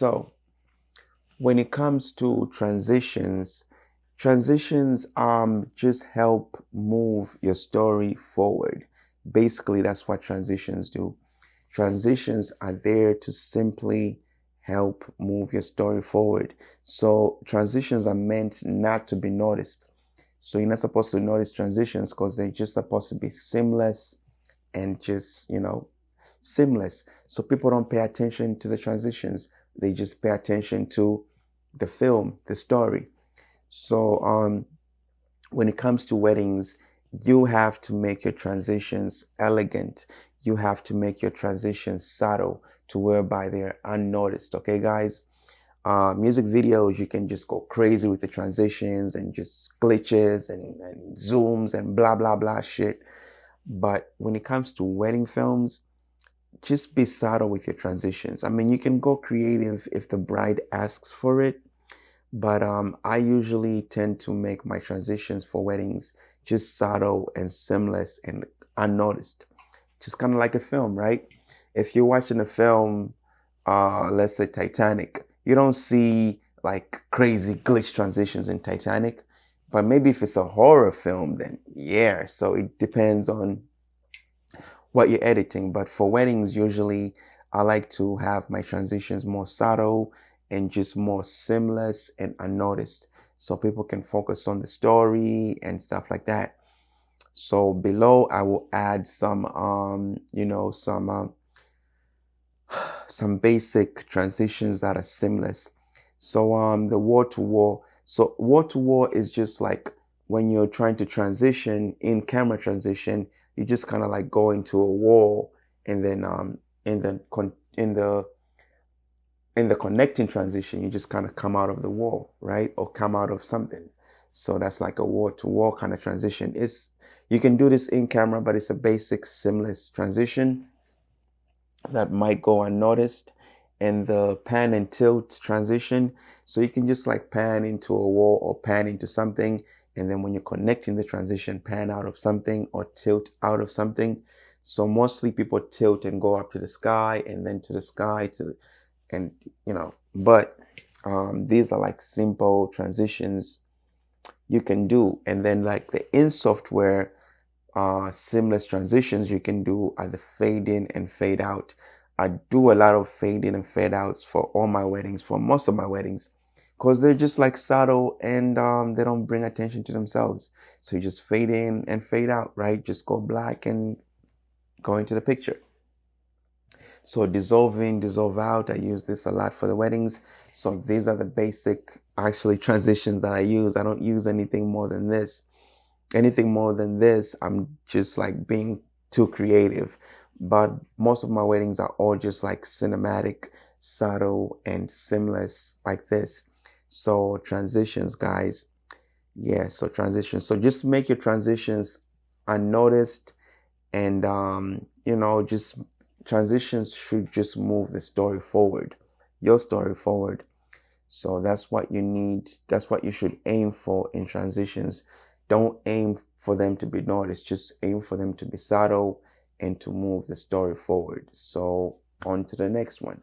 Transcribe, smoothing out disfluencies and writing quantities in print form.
So when it comes to transitions just help move your story forward. Basically, that's what transitions do. Transitions are there to simply help move your story forward. So transitions are meant not to be noticed. So you're not supposed to notice transitions because they're just supposed to be seamless and just, seamless. So people don't pay attention to the transitions. They just pay attention to the film, the story. So when it comes to weddings, you have to make your transitions elegant. You have to make your transitions subtle to whereby they're unnoticed. Okay, guys? Music videos, you can just go crazy with the transitions and just glitches and zooms and blah, blah, blah shit. But when it comes to wedding films, just be subtle with your transitions. I mean, you can go creative if the bride asks for it, but I usually tend to make my transitions for weddings just subtle and seamless and unnoticed. Just kind of like a film, right? If you're watching a film, let's say Titanic, you don't see like crazy glitch transitions in Titanic. But maybe if it's a horror film, then yeah. So it depends on what you're editing. But for weddings, usually I like to have my transitions more subtle and just more seamless and unnoticed so people can focus on the story and stuff like that. So below I will add some basic transitions that are seamless. So the wall to wall. So wall to wall is just like when you're trying to transition in camera transition, you just kind of like go into a wall and then in the connecting transition, you just kind of come out of the wall, right? Or come out of something. So that's like a wall to wall kind of transition. You can do this in camera, but it's a basic seamless transition that might go unnoticed. And the pan and tilt transition, so you can just like pan into a wall or pan into something, and then when you're connecting the transition, pan out of something or tilt out of something. So mostly people tilt and go up to the sky and then to the sky and but these are like simple transitions you can do. And then like the in software seamless transitions you can do are the fade in and fade out. I do a lot of fade in and fade outs for all my weddings, for most of my weddings, because they're just like subtle and they don't bring attention to themselves. So you just fade in and fade out, right? Just go black and go into the picture. So dissolve in, dissolve out, I use this a lot for the weddings. So these are the basic actually transitions that I use. I don't use anything more than this. Anything more than this, I'm just like being too creative. But most of my weddings are all just like cinematic, subtle, and seamless like this. So transitions, guys. Yeah, so transitions. So just make your transitions unnoticed and just transitions should just move the story forward, your story forward. So that's what you need. That's what you should aim for in transitions. Don't aim for them to be noticed. Just aim for them to be subtle and to move the story forward. So on to the next one.